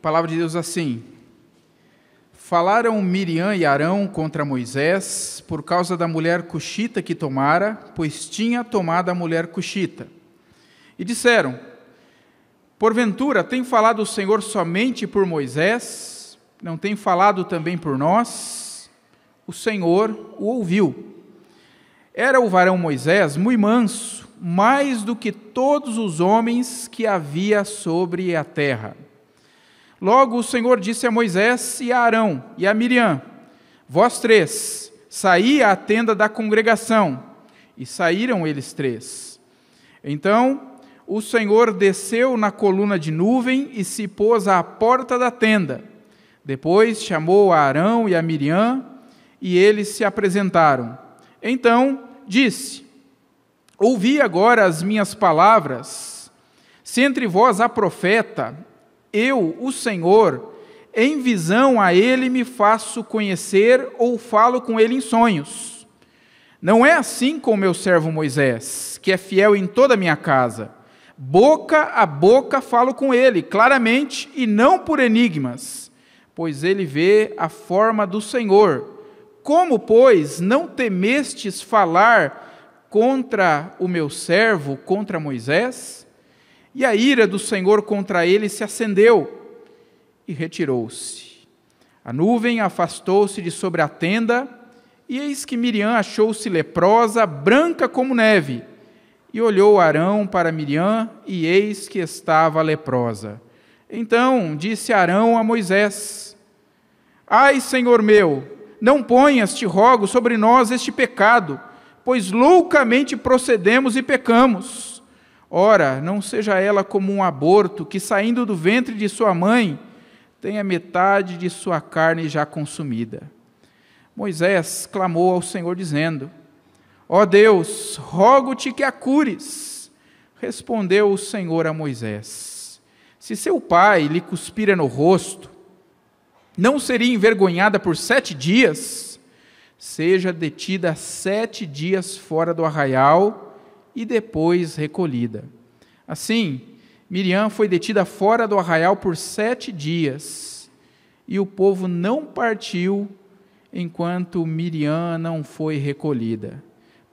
palavra de Deus assim: falaram Miriam e Arão contra Moisés por causa da mulher cuxita que tomara, pois tinha tomado a mulher cuxita. E disseram: porventura tem falado o Senhor somente por Moisés? Não tem falado também por nós? O Senhor o ouviu. Era o varão Moisés muito manso, mais do que todos os homens que havia sobre a terra. Logo o Senhor disse a Moisés e a Arão e a Miriam: vós três, saí à tenda da congregação. E saíram eles três. Então o Senhor desceu na coluna de nuvem e se pôs à porta da tenda. Depois chamou a Arão e a Miriam, e eles se apresentaram. Então disse: ouvi agora as minhas palavras. Se entre vós há profeta, eu, o Senhor, em visão a ele me faço conhecer ou falo com ele em sonhos. Não é assim com o meu servo Moisés, que é fiel em toda a minha casa. Boca a boca falo com ele, claramente, e não por enigmas, pois ele vê a forma do Senhor. Como, pois, não temestes falar contra o meu servo, contra Moisés? E a ira do Senhor contra ele se acendeu e retirou-se. A nuvem afastou-se de sobre a tenda, e eis que Miriam achou-se leprosa, branca como neve. E olhou Arão para Miriam, e eis que estava leprosa. Então disse Arão a Moisés: ai, Senhor meu, não ponhas, te rogo, sobre nós este pecado, pois loucamente procedemos e pecamos. Ora, não seja ela como um aborto, que saindo do ventre de sua mãe, tenha metade de sua carne já consumida. Moisés clamou ao Senhor, dizendo: ó Deus, rogo-te que a cures. Respondeu o Senhor a Moisés: se seu pai lhe cuspira no rosto, não seria envergonhada por 7 dias? Seja detida 7 dias fora do arraial e depois recolhida. Assim, Miriam foi detida fora do arraial por 7 dias, e o povo não partiu enquanto Miriam não foi recolhida.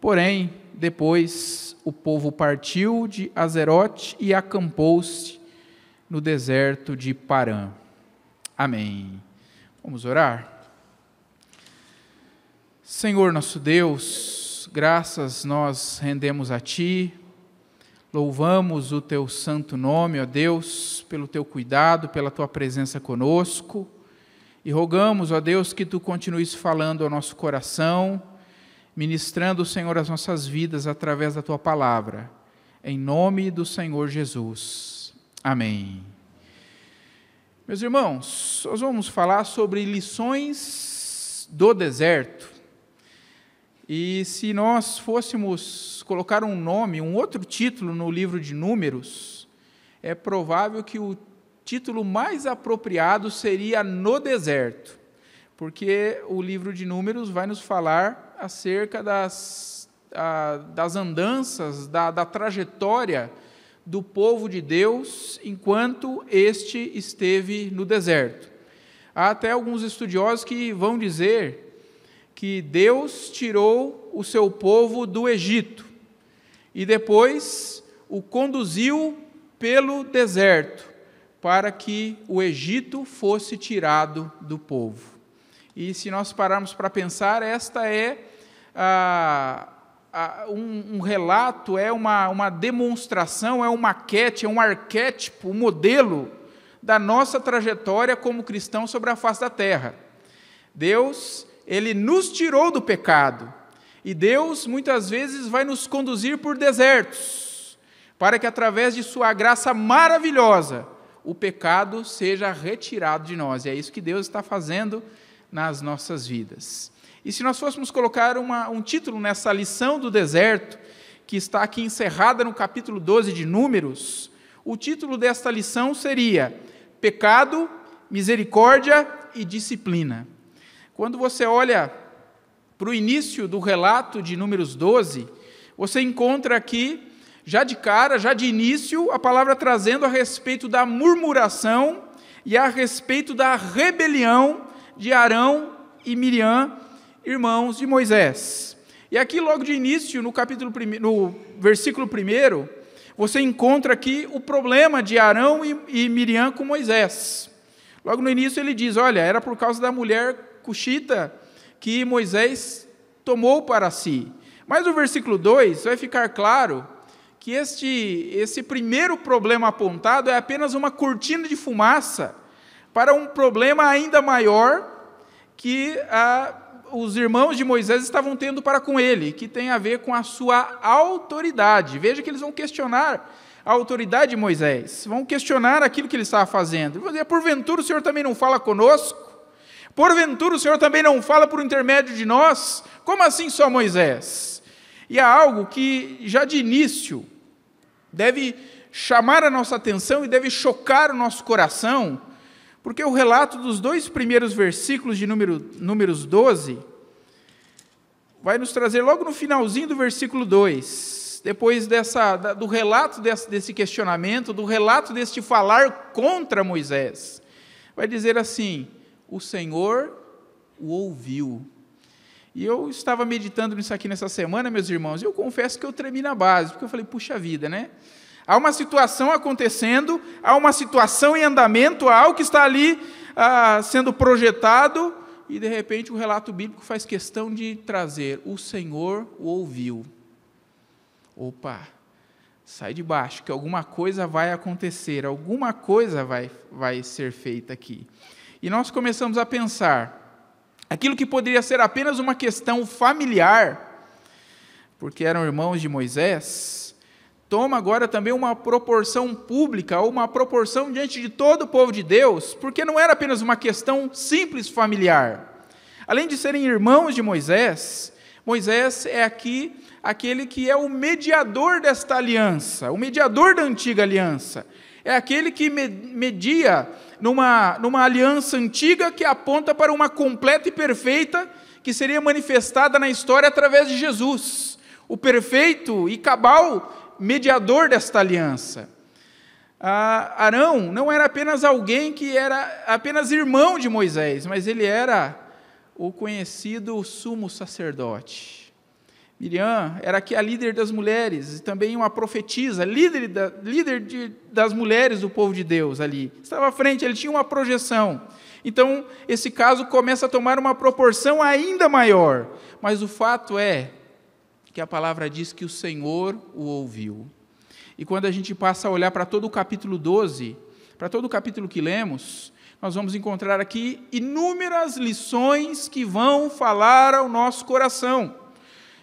Porém, depois o povo partiu de Azerote e acampou-se no deserto de Parã. Amém. Vamos orar? Senhor nosso Deus, graças nós rendemos a Ti, louvamos o Teu santo nome, ó Deus, pelo Teu cuidado, pela Tua presença conosco, e rogamos, ó Deus, que Tu continues falando ao nosso coração, ministrando, Senhor, as nossas vidas através da Tua palavra, em nome do Senhor Jesus. Amém. Meus irmãos, nós vamos falar sobre lições do deserto. E se nós fôssemos colocar um nome, um outro título no livro de Números, é provável que o título mais apropriado seria No Deserto, porque o livro de Números vai nos falar acerca das andanças, da trajetória do povo de Deus enquanto este esteve no deserto. Há até alguns estudiosos que vão dizer que Deus tirou o seu povo do Egito e depois o conduziu pelo deserto para que o Egito fosse tirado do povo. E se nós pararmos para pensar, esta é um relato, é uma demonstração, é uma maquete, é um arquétipo, um modelo da nossa trajetória como cristãos sobre a face da terra. Deus, Ele nos tirou do pecado, e Deus muitas vezes vai nos conduzir por desertos, para que através de sua graça maravilhosa, o pecado seja retirado de nós, e é isso que Deus está fazendo nas nossas vidas. E se nós fôssemos colocar um título nessa lição do deserto, que está aqui encerrada no capítulo 12 de Números, o título desta lição seria Pecado, Misericórdia e Disciplina. Quando você olha para o início do relato de Números 12, você encontra aqui, já de cara, já de início, a palavra trazendo a respeito da murmuração e a respeito da rebelião de Arão e Miriam, irmãos de Moisés. E aqui logo de início, no versículo 1, você encontra aqui o problema de Arão e Miriam com Moisés. Logo no início ele diz, olha, era por causa da mulher cuxita que Moisés tomou para si. Mas no versículo 2 vai ficar claro que esse primeiro problema apontado é apenas uma cortina de fumaça para um problema ainda maior que os irmãos de Moisés estavam tendo para com ele, que tem a ver com a sua autoridade. Veja que eles vão questionar a autoridade de Moisés, vão questionar aquilo que ele estava fazendo. Vão dizer, porventura o Senhor também não fala conosco? Porventura o Senhor também não fala por intermédio de nós? Como assim só Moisés? E há algo que já de início deve chamar a nossa atenção e deve chocar o nosso coração, porque o relato dos 2 primeiros versículos de Números 12 vai nos trazer logo no finalzinho do versículo 2, depois do relato desse questionamento, do relato deste falar contra Moisés, vai dizer assim, o Senhor o ouviu. E eu estava meditando nisso aqui nessa semana, meus irmãos, e eu confesso que eu tremi na base, porque eu falei, puxa vida, né? Há uma situação acontecendo, há uma situação em andamento, há algo que está ali sendo projetado, e de repente o relato bíblico faz questão de trazer, o Senhor o ouviu. Opa, sai de baixo, que alguma coisa vai acontecer, alguma coisa vai ser feita aqui. E nós começamos a pensar, aquilo que poderia ser apenas uma questão familiar, porque eram irmãos de Moisés, toma agora também uma proporção pública, ou uma proporção diante de todo o povo de Deus, porque não era apenas uma questão simples familiar. Além de serem irmãos de Moisés, Moisés é aqui aquele que é o mediador desta aliança, o mediador da antiga aliança. É aquele que media numa aliança antiga que aponta para uma completa e perfeita que seria manifestada na história através de Jesus, o perfeito e cabal mediador desta aliança. Arão não era apenas alguém que era apenas irmão de Moisés, mas ele era o conhecido sumo sacerdote. Miriam era aqui a líder das mulheres, e também uma profetisa, líder das mulheres do povo de Deus ali. Estava à frente, ele tinha uma projeção. Então, esse caso começa a tomar uma proporção ainda maior. Mas o fato é que a palavra diz que o Senhor o ouviu. E quando a gente passa a olhar para todo o capítulo 12, para todo o capítulo que lemos, nós vamos encontrar aqui inúmeras lições que vão falar ao nosso coração.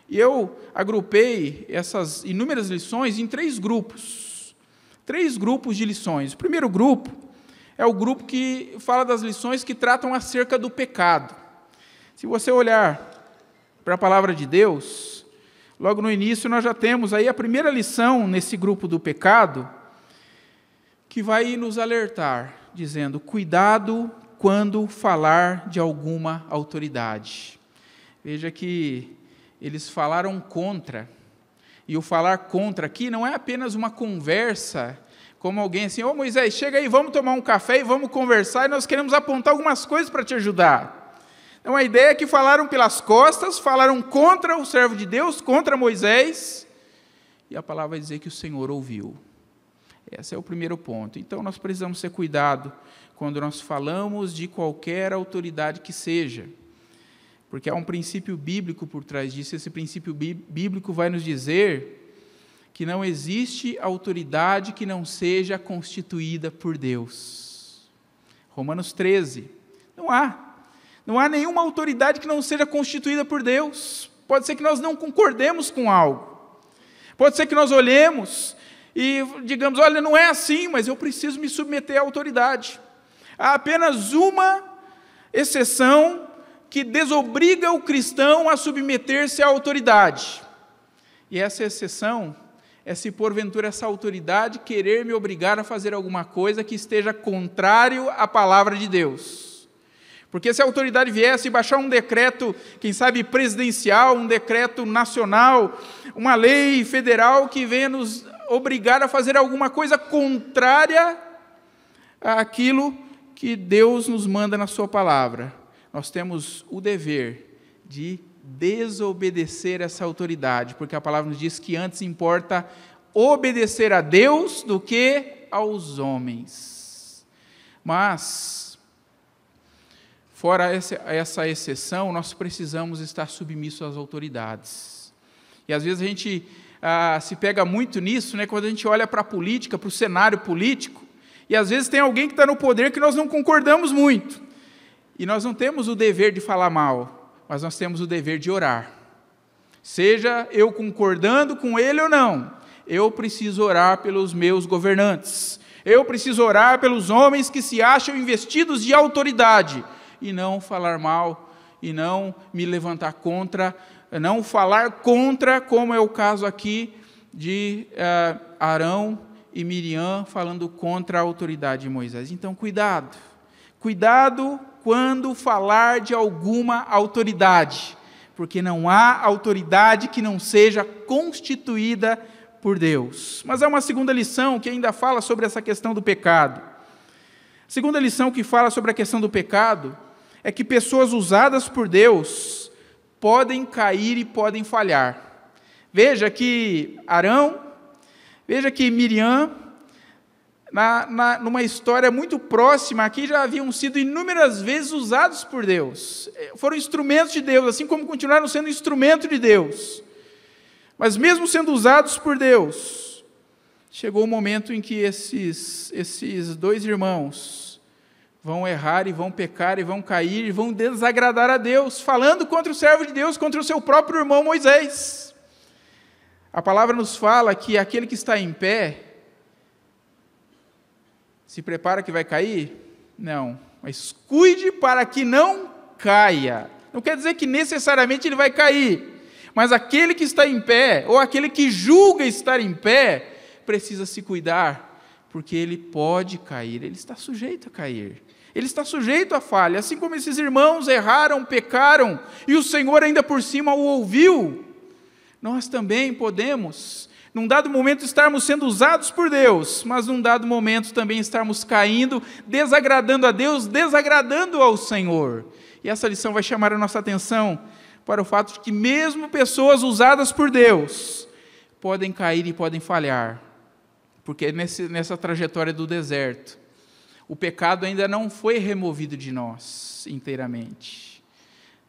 E eu agrupei essas inúmeras lições em 3 grupos. 3 grupos de lições. O primeiro grupo é o grupo que fala das lições que tratam acerca do pecado. Se você olhar para a palavra de Deus, logo no início nós já temos aí a primeira lição nesse grupo do pecado, que vai nos alertar, dizendo, cuidado quando falar de alguma autoridade. Veja que eles falaram contra, e o falar contra aqui não é apenas uma conversa, como alguém assim, ô Moisés, chega aí, vamos tomar um café e vamos conversar, e nós queremos apontar algumas coisas para te ajudar. Então a ideia é que falaram pelas costas, falaram contra o servo de Deus, contra Moisés, e a palavra vai dizer que o Senhor ouviu. Esse é o primeiro ponto. Então nós precisamos ter cuidado quando nós falamos de qualquer autoridade que seja, porque há um princípio bíblico por trás disso. Esse princípio bíblico vai nos dizer que não existe autoridade que não seja constituída por Deus. Romanos 13. Não há nenhuma autoridade que não seja constituída por Deus. Pode ser que nós não concordemos com algo. Pode ser que nós olhemos e digamos, olha, não é assim, mas eu preciso me submeter à autoridade. Há apenas uma exceção que desobriga o cristão a submeter-se à autoridade. E essa exceção é se porventura essa autoridade querer me obrigar a fazer alguma coisa que esteja contrário à palavra de Deus. Porque se a autoridade viesse e baixar um decreto, quem sabe presidencial, um decreto nacional, uma lei federal que venha nos obrigar a fazer alguma coisa contrária àquilo que Deus nos manda na sua palavra, nós temos o dever de desobedecer essa autoridade, porque a palavra nos diz que antes importa obedecer a Deus do que aos homens. Mas, fora essa exceção, nós precisamos estar submissos às autoridades. E às vezes a gente se pega muito nisso, né, quando a gente olha para a política, para o cenário político, e às vezes tem alguém que está no poder que nós não concordamos muito. E nós não temos o dever de falar mal, mas nós temos o dever de orar. Seja eu concordando com ele ou não, eu preciso orar pelos meus governantes. Eu preciso orar pelos homens que se acham investidos de autoridade, e não falar mal, e não me levantar contra, não falar contra, como é o caso aqui de Arão e Miriam falando contra a autoridade de Moisés. Então, cuidado quando falar de alguma autoridade, porque não há autoridade que não seja constituída por Deus. Mas há uma segunda lição que ainda fala sobre essa questão do pecado. A segunda lição que fala sobre a questão do pecado é que pessoas usadas por Deus podem cair e podem falhar. Veja que Arão, veja que Miriam, numa história muito próxima aqui, já haviam sido inúmeras vezes usados por Deus. Foram instrumentos de Deus, assim como continuaram sendo instrumento de Deus. Mas mesmo sendo usados por Deus, chegou o momento em que esses dois irmãos vão errar e vão pecar e vão cair e vão desagradar a Deus, falando contra o servo de Deus, contra o seu próprio irmão Moisés. A palavra nos fala que aquele que está em pé se prepara que vai cair? Não, mas cuide para que não caia. Não quer dizer que necessariamente ele vai cair, mas aquele que está em pé, ou aquele que julga estar em pé, precisa se cuidar, porque ele pode cair, ele está sujeito a cair, ele está sujeito à falha, assim como esses irmãos erraram, pecaram, e o Senhor ainda por cima o ouviu. Nós também podemos, num dado momento, estarmos sendo usados por Deus, mas num dado momento também estarmos caindo, desagradando a Deus, desagradando ao Senhor. E essa lição vai chamar a nossa atenção para o fato de que mesmo pessoas usadas por Deus podem cair e podem falhar, porque nessa trajetória do deserto, o pecado ainda não foi removido de nós inteiramente.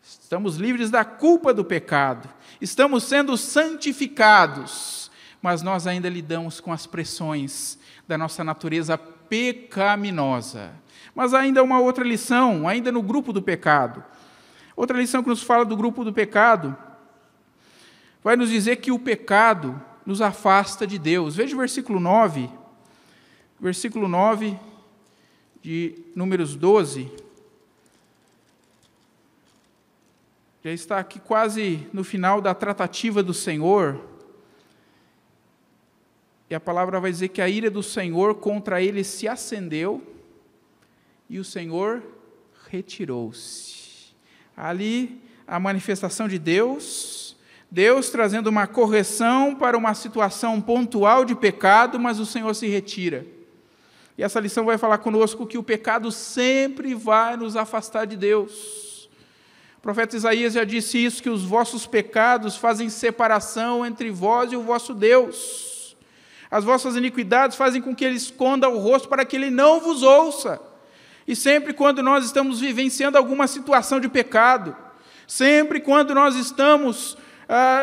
Estamos livres da culpa do pecado, estamos sendo santificados, mas nós ainda lidamos com as pressões da nossa natureza pecaminosa. Mas ainda uma outra lição, ainda no grupo do pecado. Outra lição que nos fala do grupo do pecado, vai nos dizer que o pecado nos afasta de Deus. Veja o versículo 9, de Números 12, já está aqui quase no final da tratativa do Senhor, e a palavra vai dizer que a ira do Senhor contra ele se acendeu, e o Senhor retirou-se. Ali, a manifestação de Deus trazendo uma correção para uma situação pontual de pecado, mas o Senhor se retira. E essa lição vai falar conosco que o pecado sempre vai nos afastar de Deus. O profeta Isaías já disse isso, que os vossos pecados fazem separação entre vós e o vosso Deus. As vossas iniquidades fazem com que ele esconda o rosto para que ele não vos ouça. E sempre quando nós estamos vivenciando alguma situação de pecado, sempre quando nós estamos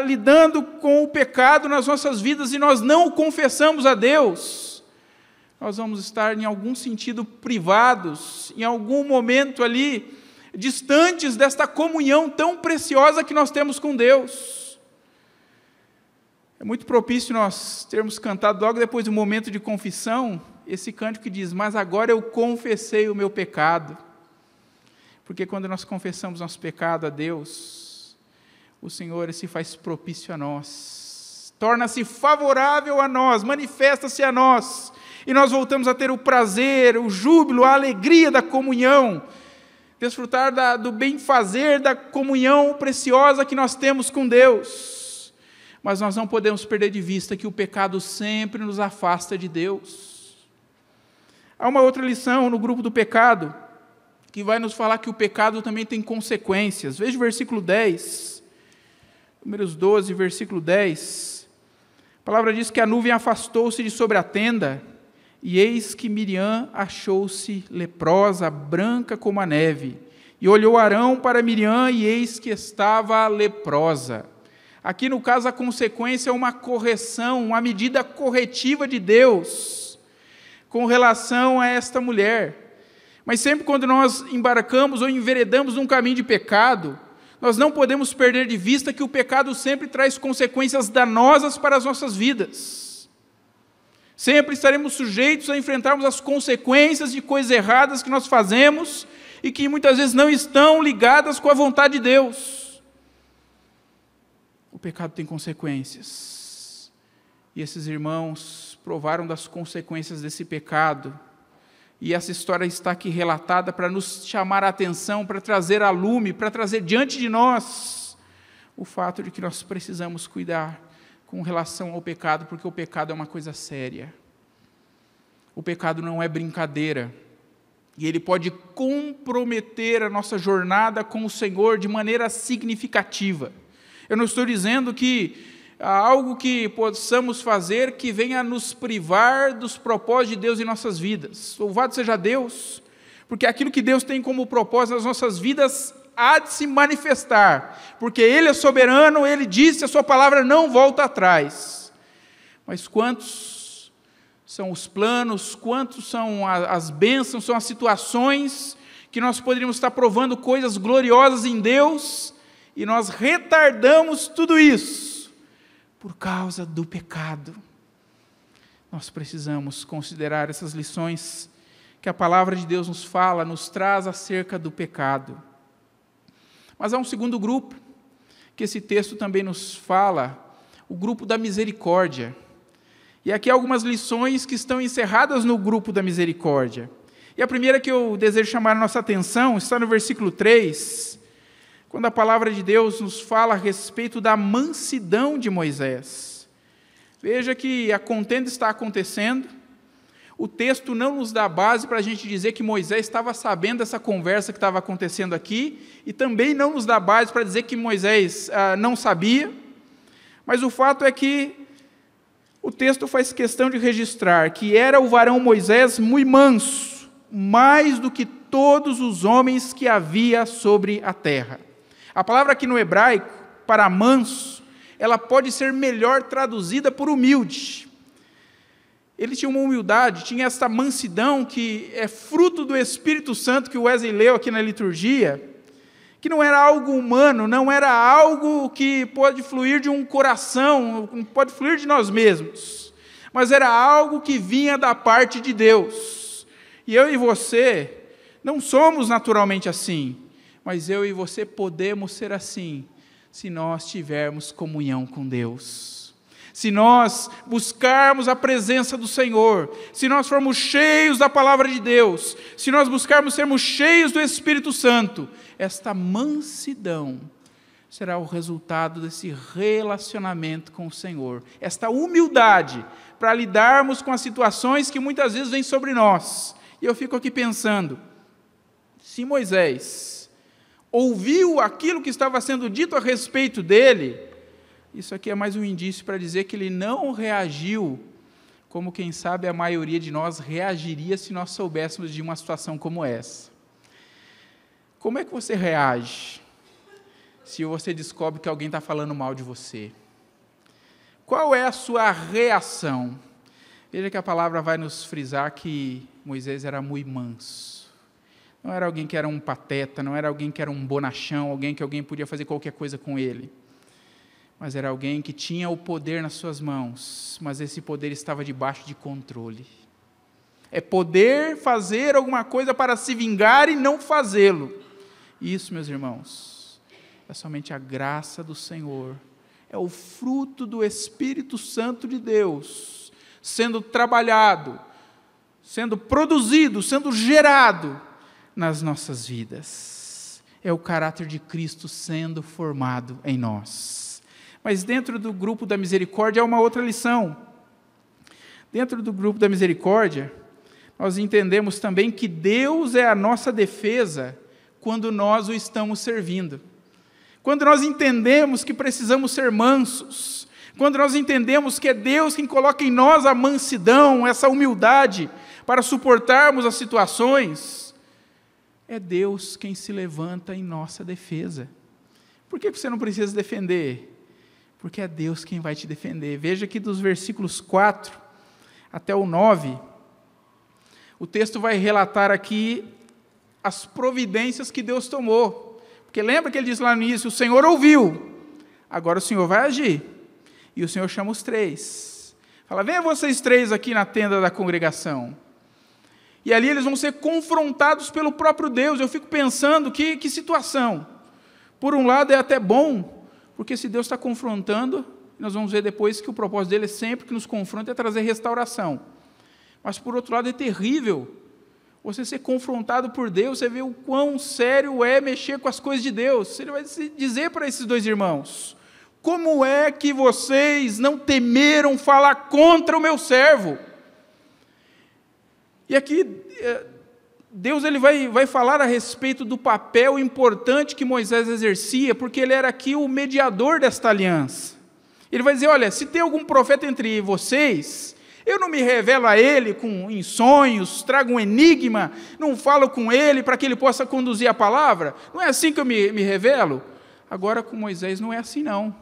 lidando com o pecado nas nossas vidas e nós não o confessamos a Deus, nós vamos estar, em algum sentido, privados, em algum momento ali, distantes desta comunhão tão preciosa que nós temos com Deus. É muito propício nós termos cantado logo depois do momento de confissão, esse cântico que diz: mas agora eu confessei o meu pecado. Porque quando nós confessamos nosso pecado a Deus, o Senhor se faz propício a nós, torna-se favorável a nós, manifesta-se a nós, e nós voltamos a ter o prazer, o júbilo, a alegria da comunhão, desfrutar do bem-fazer, da comunhão preciosa que nós temos com Deus. Mas nós não podemos perder de vista que o pecado sempre nos afasta de Deus. Há uma outra lição no grupo do pecado, que vai nos falar que o pecado também tem consequências. Veja o versículo 10, Números 12, versículo 10. A palavra diz que a nuvem afastou-se de sobre a tenda, e eis que Miriam achou-se leprosa, branca como a neve. E olhou Arão para Miriam, e eis que estava leprosa. Aqui, no caso, a consequência é uma correção, uma medida corretiva de Deus com relação a esta mulher. Mas sempre quando nós embarcamos ou enveredamos num caminho de pecado, nós não podemos perder de vista que o pecado sempre traz consequências danosas para as nossas vidas. Sempre estaremos sujeitos a enfrentarmos as consequências de coisas erradas que nós fazemos e que muitas vezes não estão ligadas com a vontade de Deus. O pecado tem consequências. E esses irmãos provaram das consequências desse pecado. E essa história está aqui relatada para nos chamar a atenção, para trazer a lume, para trazer diante de nós o fato de que nós precisamos cuidar com relação ao pecado, porque o pecado é uma coisa séria. O pecado não é brincadeira. E ele pode comprometer a nossa jornada com o Senhor de maneira significativa. Eu não estou dizendo que há algo que possamos fazer que venha nos privar dos propósitos de Deus em nossas vidas. Louvado seja Deus, porque aquilo que Deus tem como propósito nas nossas vidas há de se manifestar, porque Ele é soberano, Ele disse, a sua palavra não volta atrás. Mas quantos são os planos, quantos são as bênçãos, são as situações que nós poderíamos estar provando coisas gloriosas em Deus, e nós retardamos tudo isso por causa do pecado. Nós precisamos considerar essas lições que a palavra de Deus nos fala, nos traz acerca do pecado. Mas há um segundo grupo, que esse texto também nos fala, o grupo da misericórdia. E aqui há algumas lições que estão encerradas no grupo da misericórdia. E a primeira que eu desejo chamar a nossa atenção está no versículo 3, quando a palavra de Deus nos fala a respeito da mansidão de Moisés. Veja que a contenda está acontecendo, o texto não nos dá base para a gente dizer que Moisés estava sabendo dessa conversa que estava acontecendo aqui, e também não nos dá base para dizer que Moisés não sabia, mas o fato é que o texto faz questão de registrar que era o varão Moisés muito manso, mais do que todos os homens que havia sobre a terra. A palavra aqui no hebraico, para manso, ela pode ser melhor traduzida por humilde. Ele tinha uma humildade, tinha essa mansidão que é fruto do Espírito Santo que o Wesley leu aqui na liturgia, que não era algo humano, não era algo que pode fluir de um coração, não pode fluir de nós mesmos, mas era algo que vinha da parte de Deus. E eu e você não somos naturalmente assim, mas eu e você podemos ser assim, se nós tivermos comunhão com Deus. Se nós buscarmos a presença do Senhor, se nós formos cheios da palavra de Deus, se nós buscarmos sermos cheios do Espírito Santo, esta mansidão será o resultado desse relacionamento com o Senhor. Esta humildade para lidarmos com as situações que muitas vezes vêm sobre nós. E eu fico aqui pensando, se Moisés ouviu aquilo que estava sendo dito a respeito dele, isso aqui é mais um indício para dizer que ele não reagiu como, quem sabe, a maioria de nós reagiria se nós soubéssemos de uma situação como essa. Como é que você reage se você descobre que alguém está falando mal de você? Qual é a sua reação? Veja que a palavra vai nos frisar que Moisés era muito manso. Não era alguém que era um pateta, não era alguém que era um bonachão, alguém podia fazer qualquer coisa com ele. Mas era alguém que tinha o poder nas suas mãos, mas esse poder estava debaixo de controle. É poder fazer alguma coisa para se vingar e não fazê-lo. Isso, meus irmãos, é somente a graça do Senhor. É o fruto do Espírito Santo de Deus, sendo trabalhado, sendo produzido, sendo gerado nas nossas vidas. É o caráter de Cristo sendo formado em nós. Mas dentro do grupo da misericórdia há uma outra lição. Dentro do grupo da misericórdia, nós entendemos também que Deus é a nossa defesa quando nós o estamos servindo. Quando nós entendemos que precisamos ser mansos, quando nós entendemos que é Deus quem coloca em nós a mansidão, essa humildade, para suportarmos as situações, é Deus quem se levanta em nossa defesa. Por que você não precisa se defender? Porque é Deus quem vai te defender. Veja que dos versículos 4 até o 9, o texto vai relatar aqui as providências que Deus tomou. Porque lembra que ele disse lá no início, o Senhor ouviu, agora o Senhor vai agir. E o Senhor chama os 3. Fala, venha vocês 3 aqui na tenda da congregação. E ali eles vão ser confrontados pelo próprio Deus. Eu fico pensando, que situação. Por um lado é até bom, porque se Deus está confrontando, nós vamos ver depois que o propósito dele é sempre que nos confronta é trazer restauração. Mas por outro lado é terrível você ser confrontado por Deus, você vê o quão sério é mexer com as coisas de Deus. Ele vai dizer para esses 2 irmãos, como é que vocês não temeram falar contra o meu servo? E aqui, Deus ele vai falar a respeito do papel importante que Moisés exercia, porque ele era aqui o mediador desta aliança. Ele vai dizer, olha, se tem algum profeta entre vocês, eu não me revelo a ele em sonhos, trago um enigma, não falo com ele para que ele possa conduzir a palavra. Não é assim que eu me revelo? Agora com Moisés não é assim não.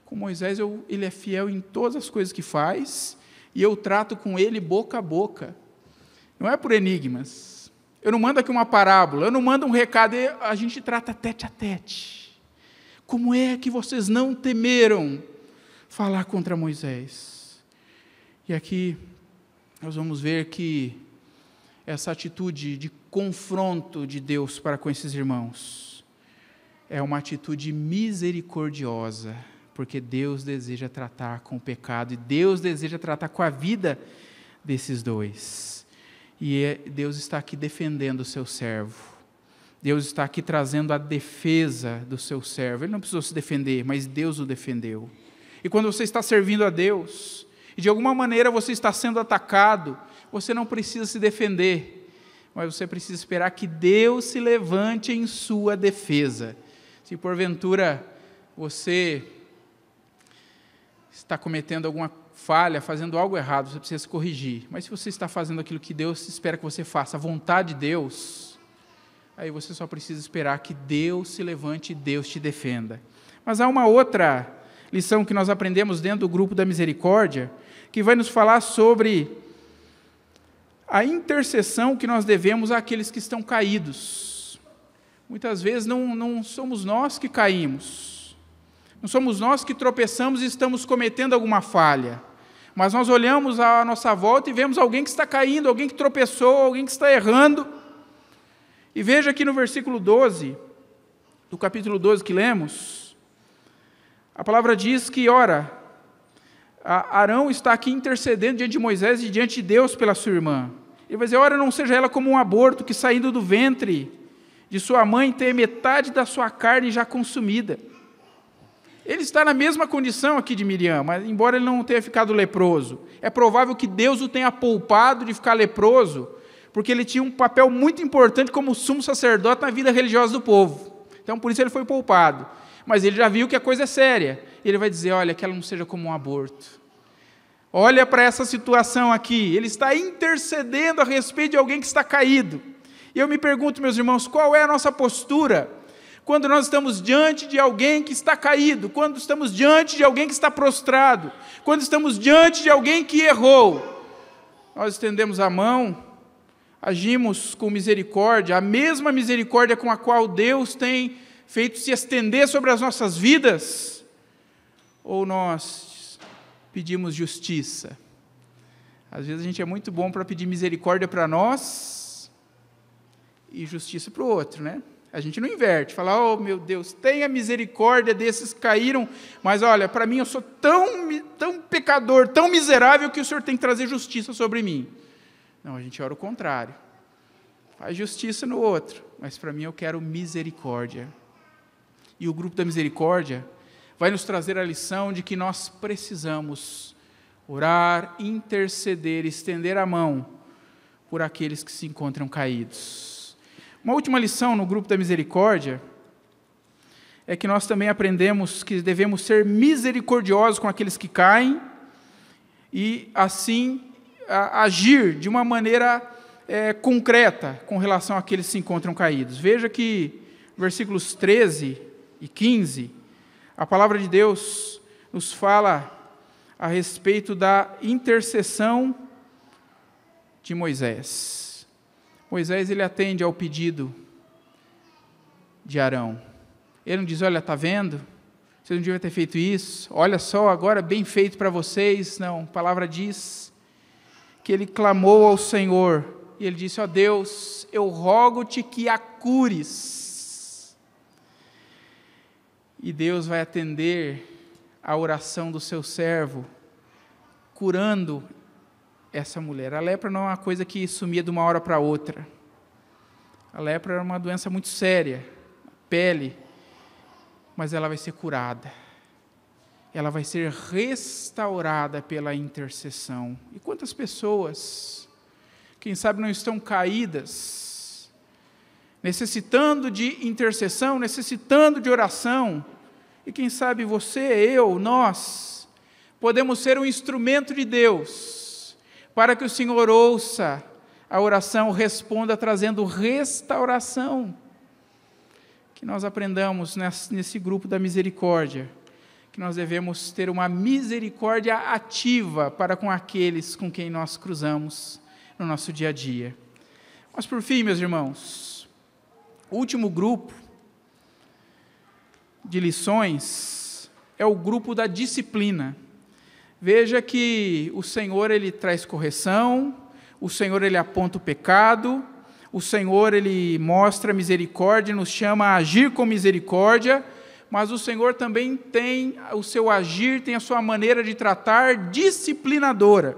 Com Moisés ele é fiel em todas as coisas que faz, e eu trato com ele boca a boca. Não é por enigmas. Eu não mando aqui uma parábola, eu não mando um recado, a gente trata tete a tete. Como é que vocês não temeram falar contra Moisés? E aqui nós vamos ver que essa atitude de confronto de Deus para com esses irmãos é uma atitude misericordiosa, porque Deus deseja tratar com o pecado e Deus deseja tratar com a vida desses 2. E Deus está aqui defendendo o seu servo. Deus está aqui trazendo a defesa do seu servo. Ele não precisou se defender, mas Deus o defendeu. E quando você está servindo a Deus, e de alguma maneira você está sendo atacado, você não precisa se defender, mas você precisa esperar que Deus se levante em sua defesa. Se porventura você está cometendo alguma falha, fazendo algo errado, você precisa se corrigir. Mas se você está fazendo aquilo que Deus espera que você faça, a vontade de Deus, aí você só precisa esperar que Deus se levante e Deus te defenda. Mas há uma outra lição que nós aprendemos dentro do grupo da misericórdia, que vai nos falar sobre a intercessão que nós devemos àqueles que estão caídos. Muitas vezes não somos nós que caímos, não somos nós que tropeçamos e estamos cometendo alguma falha, mas nós olhamos à nossa volta e vemos alguém que está caindo, alguém que tropeçou, alguém que está errando. E veja aqui no versículo 12, do capítulo 12 que lemos, a palavra diz que, ora, Arão está aqui intercedendo diante de Moisés e diante de Deus pela sua irmã. Ele vai dizer, ora, não seja ela como um aborto que saindo do ventre de sua mãe tem metade da sua carne já consumida. Ele está na mesma condição aqui de Miriam, mas embora ele não tenha ficado leproso, é provável que Deus o tenha poupado de ficar leproso, porque ele tinha um papel muito importante como sumo sacerdote na vida religiosa do povo. Então, por isso ele foi poupado. Mas ele já viu que a coisa é séria. E ele vai dizer, olha, que ela não seja como um aborto. Olha para essa situação aqui. Ele está intercedendo a respeito de alguém que está caído. E eu me pergunto, meus irmãos, qual é a nossa postura quando nós estamos diante de alguém que está caído, quando estamos diante de alguém que está prostrado, quando estamos diante de alguém que errou? Nós estendemos a mão, agimos com misericórdia, a mesma misericórdia com a qual Deus tem feito se estender sobre as nossas vidas, ou nós pedimos justiça? Às vezes a gente é muito bom para pedir misericórdia para nós e justiça para o outro, né? A gente não inverte, fala, oh meu Deus, tenha misericórdia desses que caíram, mas olha, para mim eu sou tão pecador, tão miserável que o Senhor tem que trazer justiça sobre mim. Não, a gente ora o contrário. Faz justiça no outro, mas para mim eu quero misericórdia. E o grupo da misericórdia vai nos trazer a lição de que nós precisamos orar, interceder, estender a mão por aqueles que se encontram caídos. Uma última lição no grupo da misericórdia é que nós também aprendemos que devemos ser misericordiosos com aqueles que caem e, assim, agir de uma maneira concreta com relação àqueles que se encontram caídos. Veja que, versículos 13 e 15, a palavra de Deus nos fala a respeito da intercessão de Moisés. Moisés, ele atende ao pedido de Arão. Ele não diz, olha, está vendo? Vocês não deviam ter feito isso. Olha só, agora bem feito para vocês. Não, a palavra diz que ele clamou ao Senhor. E ele disse, ó Deus, eu rogo-te que a cures. E Deus vai atender a oração do seu servo, curando essa mulher. A lepra não é uma coisa que sumia de uma hora para outra. A lepra era uma doença muito séria, pele, mas ela vai ser curada. Ela vai ser restaurada pela intercessão. E quantas pessoas, quem sabe não estão caídas, necessitando de intercessão, necessitando de oração, e quem sabe você, eu, nós, podemos ser um instrumento de Deus, para que o Senhor ouça a oração, responda trazendo restauração. Que nós aprendamos nesse grupo da misericórdia, que nós devemos ter uma misericórdia ativa para com aqueles com quem nós cruzamos no nosso dia a dia. Mas por fim, meus irmãos, o último grupo de lições é o grupo da disciplina. Veja que o Senhor, ele traz correção, o Senhor, ele aponta o pecado, o Senhor, ele mostra misericórdia, nos chama a agir com misericórdia, mas o Senhor também tem o seu agir, tem a sua maneira de tratar disciplinadora.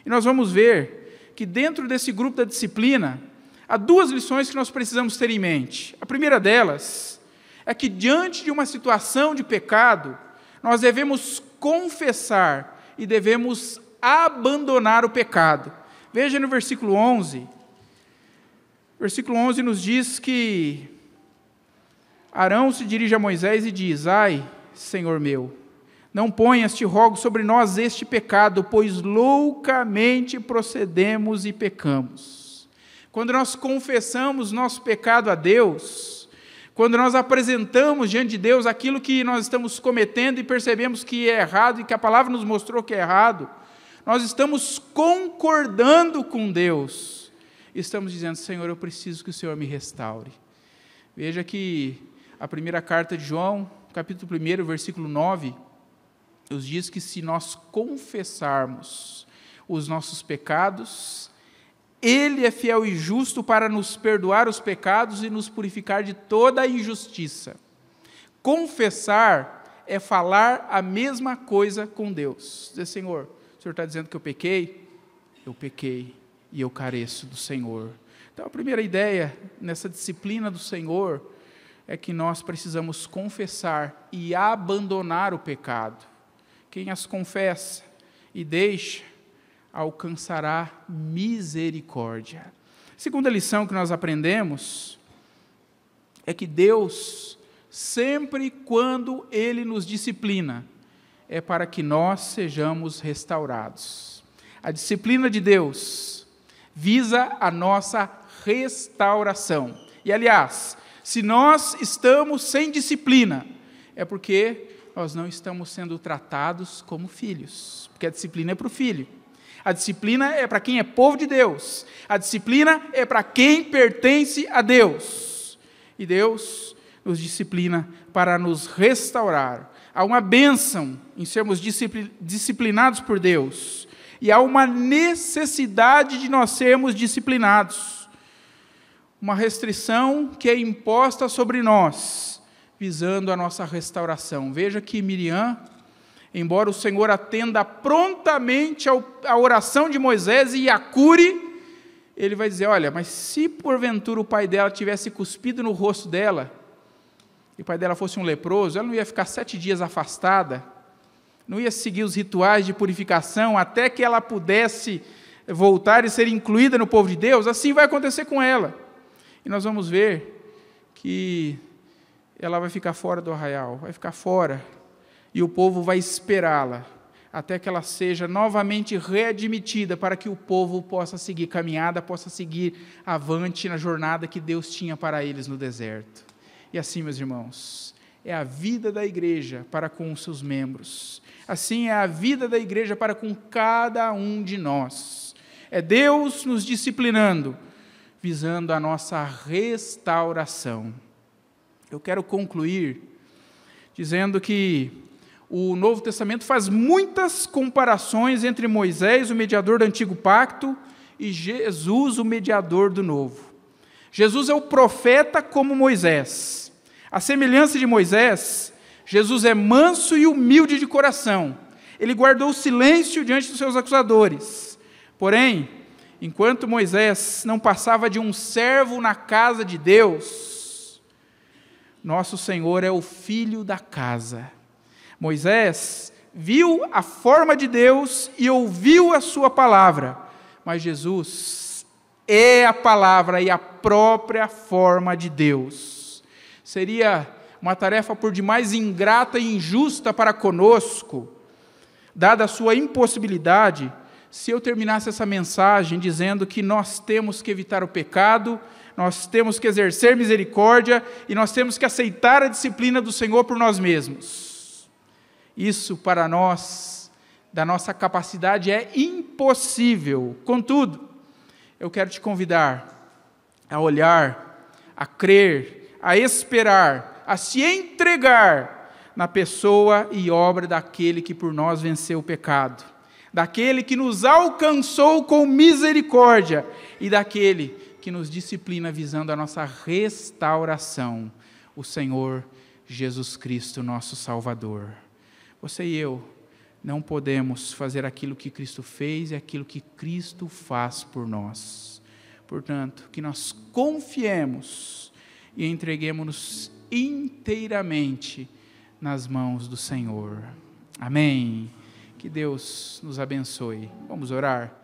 E nós vamos ver que dentro desse grupo da disciplina, há duas lições que nós precisamos ter em mente. A primeira delas é que diante de uma situação de pecado, nós devemos confessar e devemos abandonar o pecado. Veja no versículo 11. Versículo 11 nos diz que Arão se dirige a Moisés e diz, ai, Senhor meu, não ponhas, te rogo, sobre nós este pecado, pois loucamente procedemos e pecamos. Quando nós confessamos nosso pecado a Deus, quando nós apresentamos diante de Deus aquilo que nós estamos cometendo e percebemos que é errado e que a palavra nos mostrou que é errado, nós estamos concordando com Deus. Estamos dizendo, Senhor, eu preciso que o Senhor me restaure. Veja que a primeira carta de João, capítulo 1, versículo 9, nos diz que se nós confessarmos os nossos pecados, Ele é fiel e justo para nos perdoar os pecados e nos purificar de toda a injustiça. Confessar é falar a mesma coisa com Deus. Dizer, Senhor, o Senhor está dizendo que eu pequei e eu careço do Senhor. Então, a primeira ideia nessa disciplina do Senhor é que nós precisamos confessar e abandonar o pecado. Quem as confessa e deixa, alcançará misericórdia. Segunda lição que nós aprendemos é que Deus, sempre quando Ele nos disciplina, é para que nós sejamos restaurados. A disciplina de Deus visa a nossa restauração. E, aliás, se nós estamos sem disciplina, é porque nós não estamos sendo tratados como filhos, porque a disciplina é para o filho. A disciplina é para quem é povo de Deus. A disciplina é para quem pertence a Deus. E Deus nos disciplina para nos restaurar. Há uma bênção em sermos disciplinados por Deus. E há uma necessidade de nós sermos disciplinados. Uma restrição que é imposta sobre nós, visando a nossa restauração. Veja que Miriam, embora o Senhor atenda prontamente à oração de Moisés e a cure, ele vai dizer, olha, mas se porventura o pai dela tivesse cuspido no rosto dela, e o pai dela fosse um leproso, ela não ia ficar 7 dias afastada, não ia seguir os rituais de purificação, até que ela pudesse voltar e ser incluída no povo de Deus, assim vai acontecer com ela. E nós vamos ver que ela vai ficar fora do arraial, vai ficar fora, e o povo vai esperá-la, até que ela seja novamente readmitida, para que o povo possa seguir caminhada, possa seguir avante na jornada que Deus tinha para eles no deserto. E assim, meus irmãos, é a vida da igreja para com os seus membros. Assim é a vida da igreja para com cada um de nós. É Deus nos disciplinando, visando a nossa restauração. Eu quero concluir dizendo que o Novo Testamento faz muitas comparações entre Moisés, o mediador do Antigo Pacto, e Jesus, o mediador do Novo. Jesus é o profeta como Moisés. A semelhança de Moisés, Jesus é manso e humilde de coração. Ele guardou silêncio diante dos seus acusadores. Porém, enquanto Moisés não passava de um servo na casa de Deus, nosso Senhor é o filho da casa. Moisés viu a forma de Deus e ouviu a sua palavra, mas Jesus é a palavra e a própria forma de Deus. Seria uma tarefa por demais ingrata e injusta para conosco, dada a sua impossibilidade, se eu terminasse essa mensagem dizendo que nós temos que evitar o pecado, nós temos que exercer misericórdia e nós temos que aceitar a disciplina do Senhor por nós mesmos. Isso para nós, da nossa capacidade, é impossível. Contudo, eu quero te convidar a olhar, a crer, a esperar, a se entregar na pessoa e obra daquele que por nós venceu o pecado, daquele que nos alcançou com misericórdia e daquele que nos disciplina visando a nossa restauração, o Senhor Jesus Cristo, nosso Salvador. Você e eu não podemos fazer aquilo que Cristo fez e aquilo que Cristo faz por nós. Portanto, que nós confiemos e entreguemos-nos inteiramente nas mãos do Senhor. Amém. Que Deus nos abençoe. Vamos orar?